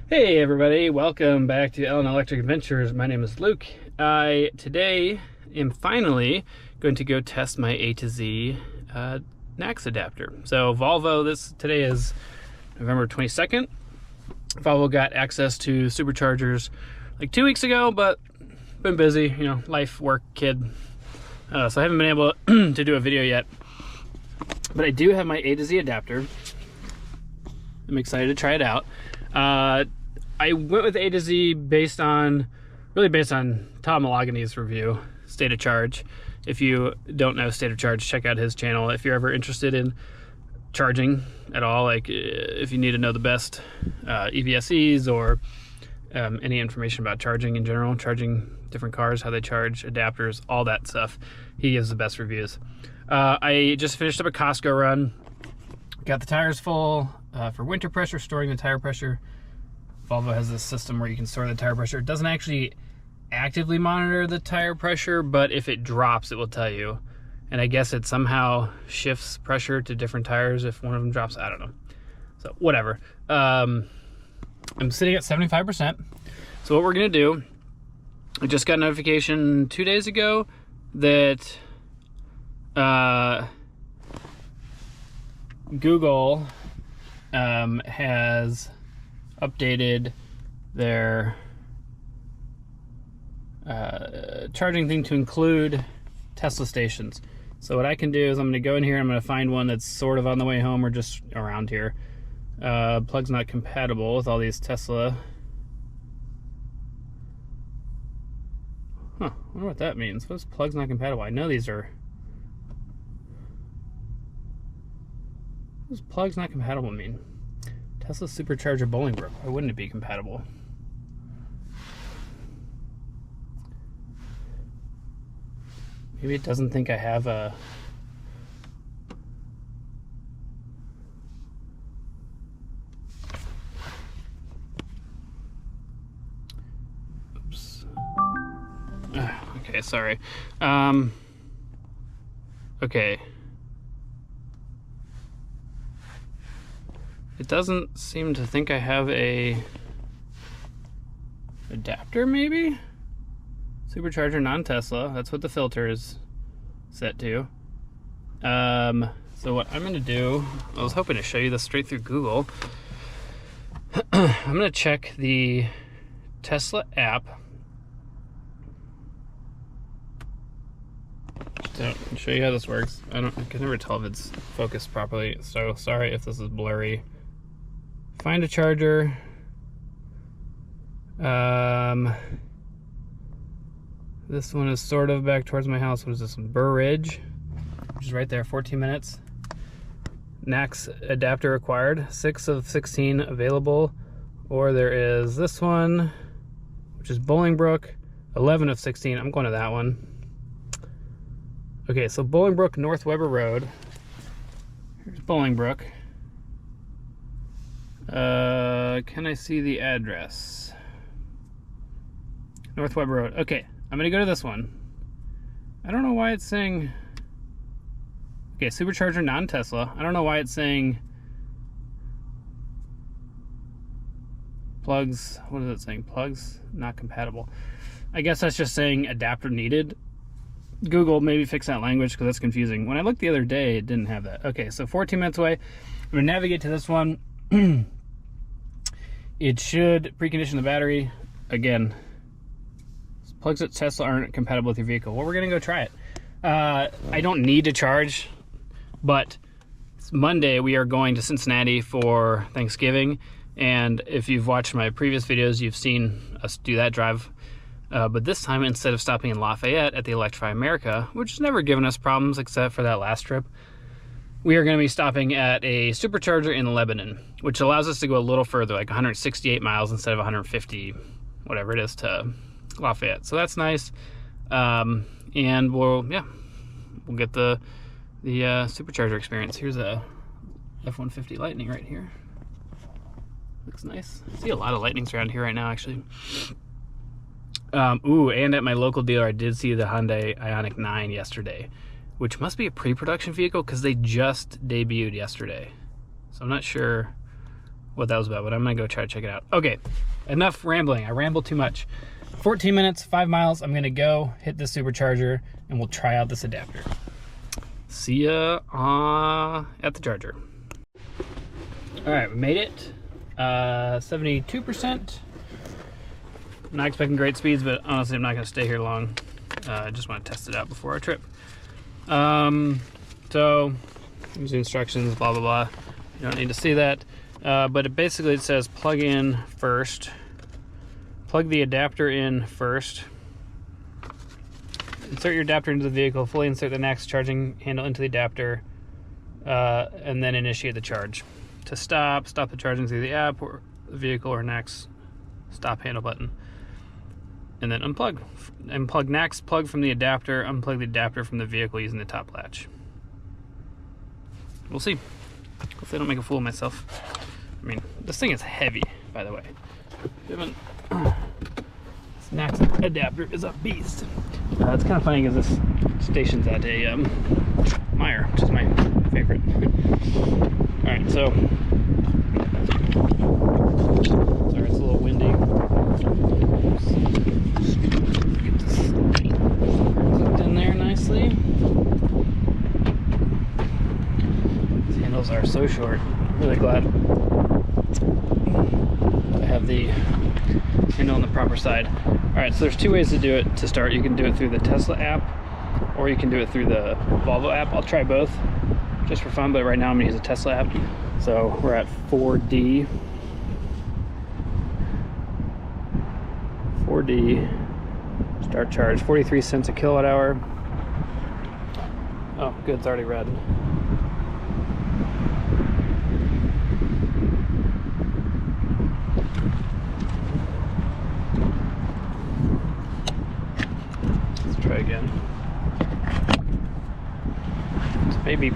Hey everybody, welcome back to Ellen Electric Adventures. My name is Luke. I today am finally going to go test my A2Z NACS adapter. So Volvo, today is November 22nd. Volvo got access to superchargers like 2 weeks ago, but been busy, you know, life, work, kid. So I haven't been able to do a video yet. But I do have my A2Z adapter. I'm excited to try it out. I went with A2Z based on Tom Malagani's review, State of Charge. If you don't know State of Charge, check out his channel. If you're ever interested in charging at all, like if you need to know the best EVSEs or any information about charging in general, charging different cars, how they charge, adapters, all that stuff, he gives the best reviews. I just finished up a Costco run, got the tires full for winter pressure, storing the tire pressure. Volvo has this system where you can store the tire pressure. It doesn't actually actively monitor the tire pressure, but if it drops, it will tell you. And I guess it somehow shifts pressure to different tires if one of them drops. I don't know. So whatever. I'm sitting at 75%. So what we're gonna do, I just got a notification 2 days ago that Google has updated their charging thing to include Tesla stations. So what I can do is I'm going to go in here, I'm going to find one that's sort of on the way home or just around here. Plug's not compatible with all these Tesla. Huh, I wonder what that means. What does plug's not compatible? I know these are... What does plug's not compatible mean? Tesla Supercharger Bolingbrook. Why wouldn't it be compatible? Maybe it doesn't think I have a... Oops. Okay, sorry. Okay. It doesn't seem to think I have a adapter, maybe? Supercharger non-Tesla, that's what the filter is set to. So what I'm gonna do, I was hoping to show you this straight through Google. I'm gonna check the Tesla app. So, I'll show you how this works. I can never tell if it's focused properly, so sorry if this is blurry. Find a charger. This one is sort of back towards my house. What is this one? Burr Ridge, which is right there, 14 minutes. NACS adapter required, 6 of 16 available. Or there is this one, which is Bolingbrook, 11 of 16. I'm going to that one. Okay, so Bolingbrook, North Weber Road. Here's Bolingbrook. Can I see the address? North Weber Road. Okay, I'm gonna go to this one. I don't know why it's saying... Okay, supercharger non-Tesla. I don't know why it's saying... Plugs, what is it saying? Plugs not compatible. I guess that's just saying adapter needed. Google, maybe fix that language because that's confusing. When I looked the other day, it didn't have that. Okay, so 14 minutes away. I'm gonna navigate to this one. It should precondition the battery. Again, plugs at Tesla aren't compatible with your vehicle. Well, we're gonna go try it. I don't need to charge, but it's Monday. We are going to Cincinnati for Thanksgiving, and if you've watched my previous videos, you've seen us do that drive. But this time, instead of stopping in Lafayette at the Electrify America, which has never given us problems except for that last trip, we are going to be stopping at a supercharger in Lebanon, which allows us to go a little further, like 168 miles instead of 150, whatever it is, to Lafayette. So that's nice. And we'll get the supercharger experience. Here's a F-150 Lightning right here. Looks nice. I see a lot of Lightnings around here right now, actually. Ooh, and at my local dealer, I did see the Hyundai Ioniq 9 yesterday, which must be a pre-production vehicle because they just debuted yesterday. So I'm not sure what that was about, but I'm gonna go try to check it out. Okay, enough rambling. I rambled too much. 14 minutes, 5 miles. I'm gonna go hit this supercharger and we'll try out this adapter. See ya at the charger. All right, we made it. 72%. Not expecting great speeds, but honestly, I'm not gonna stay here long. I just want to test it out before our trip. So, use the instructions, blah, blah, blah. You don't need to see that. But it basically says plug in first. Plug the adapter in first. Insert your adapter into the vehicle. Fully insert the NACS charging handle into the adapter. And then initiate the charge. To stop the charging through the app or the vehicle or NACS stop handle button. And then unplug. Unplug NACS plug from the adapter. Unplug the adapter from the vehicle using the top latch. We'll see. Hopefully I don't make a fool of myself. I mean, this thing is heavy, by the way. This NACS adapter is a beast. It's kind of funny because this station's at a Meyer, which is my favorite. Alright, so sorry, it's a little windy. Get this hooked in there nicely. These handles are so short. I'm really glad I have the handle on the proper side. Alright, so there's two ways to do it to start. You can do it through the Tesla app, or you can do it through the Volvo app. I'll try both just for fun, but right now I'm gonna use a Tesla app. So we're at 4D. 4D, start charge, 43 cents a kilowatt hour. Oh, good, it's already red. Let's try again. So maybe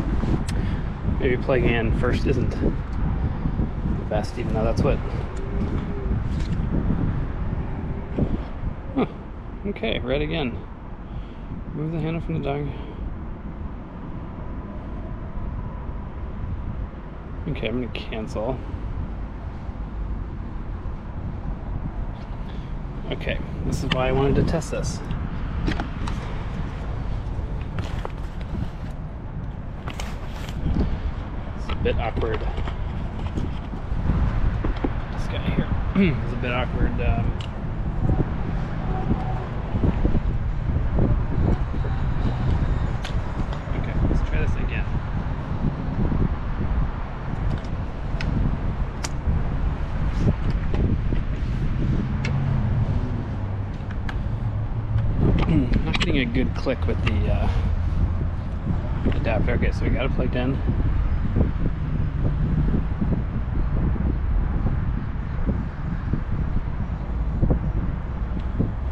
plugging in first isn't the best, even though that's what. Huh. Okay, red again. Move the handle from the dog. Okay, I'm gonna cancel. Okay, this is why I wanted to test this. It's a bit awkward. This guy here is a bit awkward. Okay, let's try this again. Not getting a good click with the adapter. Okay, so we got it plugged in.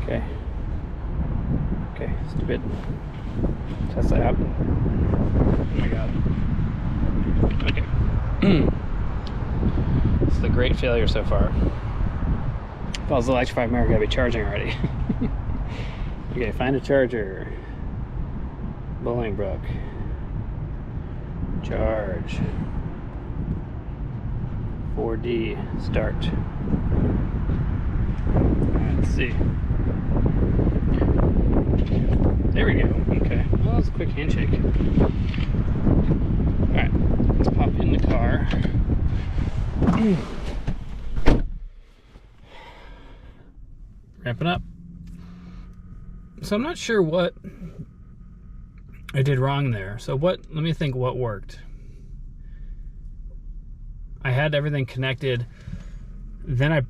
Okay. Okay, stupid Tesla app. Oh my god. Okay. This is a great failure so far. If I was electrified America, I'd be charging already. Okay, find a charger. Bolingbrook. Charge. 4D. Start. Alright, let's see. There we go. Okay. Well, that was a quick handshake. Alright, let's pop in the car. Ramping up. So I'm not sure what I did wrong there. So let me think what worked. I had everything connected. Then I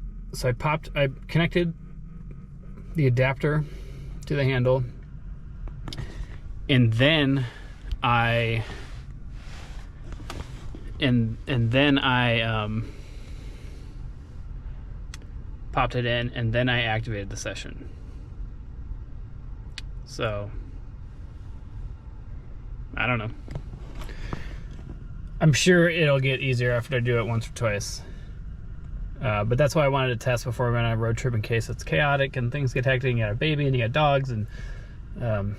connected the adapter to the handle. And then I popped it in, and then I activated the session. So, I don't know. I'm sure it'll get easier after I do it once or twice. But that's why I wanted to test before we went on a road trip, in case it's chaotic and things get hectic and you got a baby and you got dogs and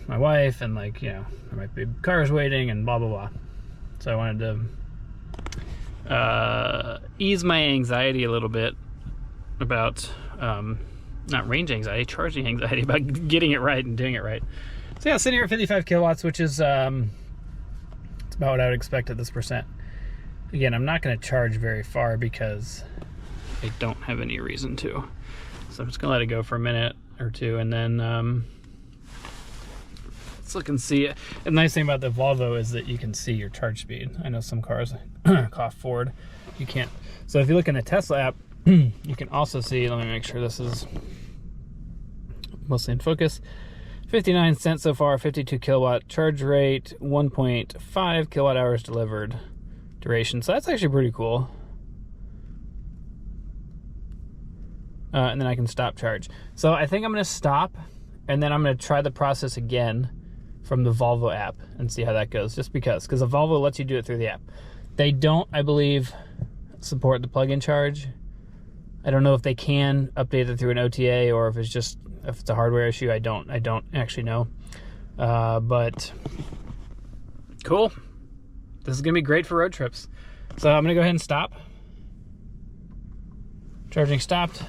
my wife, and like, you know, there might be cars waiting and blah, blah, blah. So I wanted to ease my anxiety a little bit about, not range anxiety, charging anxiety, about getting it right and doing it right. So yeah, sitting here at 55 kilowatts, which is, it's about what I would expect at this percent. Again, I'm not going to charge very far because I don't have any reason to. So I'm just going to let it go for a minute or two, and then let's look and see. The nice thing about the Volvo is that you can see your charge speed. I know some cars, like Ford, you can't. So if you look in the Tesla app, you can also see, let me make sure this is mostly in focus, 59 cents so far, 52 kilowatt charge rate, 1.5 kilowatt hours delivered duration. So that's actually pretty cool. And then I can stop charge. So I think I'm going to stop, and then I'm going to try the process again from the Volvo app and see how that goes, just because the Volvo lets you do it through the app. They don't, I believe, support the plug-in charge. I don't know if they can update it through an OTA or if it's a hardware issue. I don't actually know. But cool. This is gonna be great for road trips. So I'm gonna go ahead and stop. Charging stopped.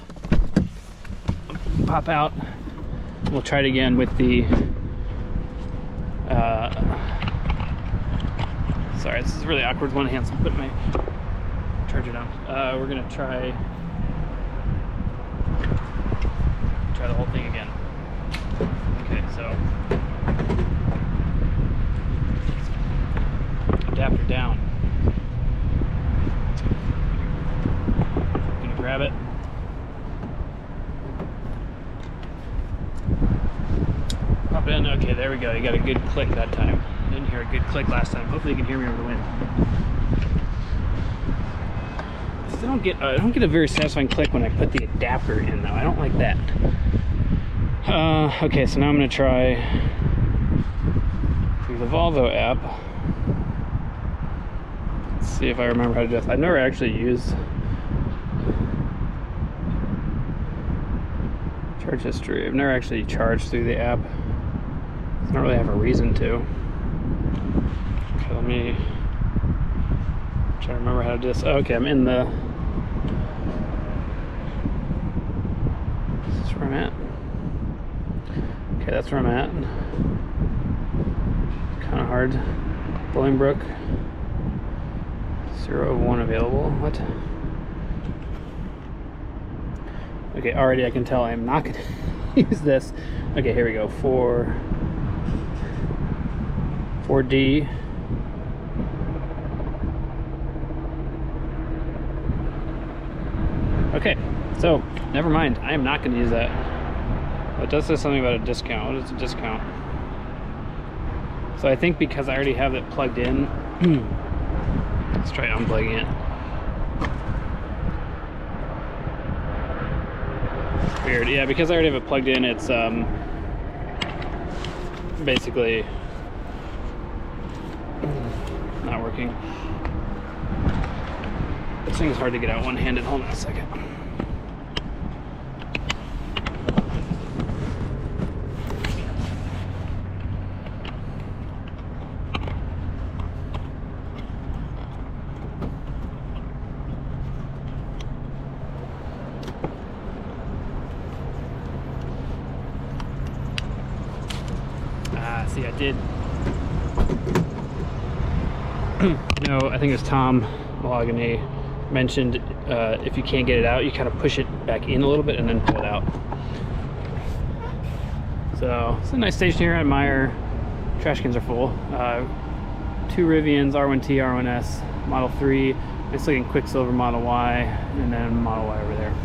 Pop out. We'll try it again with the sorry, this is really awkward. One hand, so I'll put my charger down. We're gonna try the whole thing again. Okay, so adapter down. Gonna grab it. Pop it in. Okay, there we go. You got a good click that time. Didn't hear a good click last time. Hopefully you can hear me over the wind. I don't get a very satisfying click when I put the adapter in, though. I don't like that. Okay, so now I'm going to try through the Volvo app. Let's see if I remember how to do this. I've never actually used charge history. I've never actually charged through the app. I don't really have a reason to. Okay, let me try to remember how to do this. Oh, okay, I'm in the... Is this where I'm at? Okay, that's where I'm at. Kind of hard. Bolingbrook. 0 of 1 available. What? Okay, already I can tell I'm not going to use this. Okay, here we go. 4D. Okay, so never mind. I am not going to use that. It does say something about a discount. What is a discount? So I think because I already have it plugged in, let's try unplugging it. Weird. Yeah, because I already have it plugged in, it's basically not working. This thing is hard to get out one-handed. Hold on a second. See, I did. No, I think it was Tom Malogany mentioned if you can't get it out, you kind of push it back in a little bit and then pull it out. So it's a nice station here at Meyer. Trash cans are full. 2 Rivians, R1T, R1S, Model 3, nice looking Quicksilver Model Y, and then Model Y over there.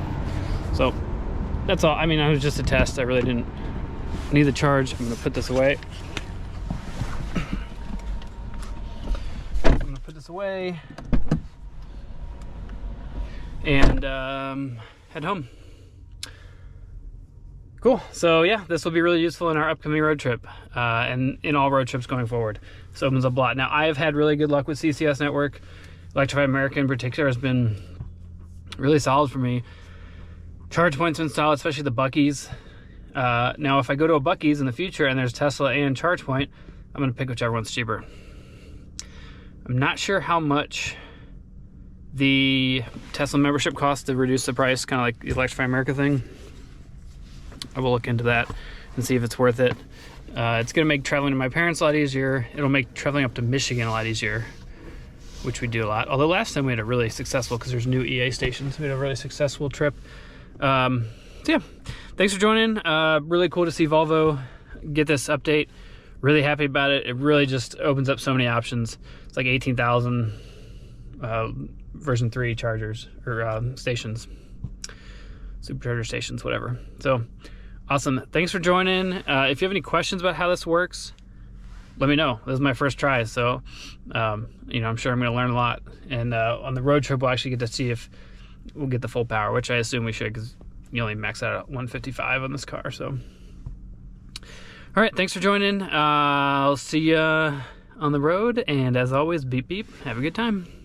So that's all. I mean, it was just a test. I really didn't need the charge. I'm gonna put this away. Away and head home. Cool. So yeah, this will be really useful in our upcoming road trip and in all road trips going forward. This opens up a lot. Now, I have had really good luck with CCS Network. Electrify America in particular has been really solid for me. Charge points have been solid, especially the Buc-ee's. Now, if I go to a Buc-ee's in the future and there's Tesla and ChargePoint, I'm going to pick whichever one's cheaper. I'm not sure how much the Tesla membership cost to reduce the price, kind of like the Electrify America thing. I will look into that and see if it's worth it. It's gonna make traveling to my parents a lot easier. It'll make traveling up to Michigan a lot easier, which we do a lot. Although last time we had a really successful, because there's new EA stations, we had a really successful trip. So yeah, thanks for joining. Really cool to see Volvo get this update. Really happy about it. It really just opens up so many options. It's like 18,000 version 3 chargers, or stations, supercharger stations, whatever. So awesome. Thanks for joining. If you have any questions about how this works, let me know. This is my first try, so you know, I'm sure I'm going to learn a lot. And on the road trip, we'll actually get to see if we'll get the full power, which I assume we should, because you only max out at 155 on this car. So all right, thanks for joining. I'll see you on the road, and as always, beep beep. Have a good time.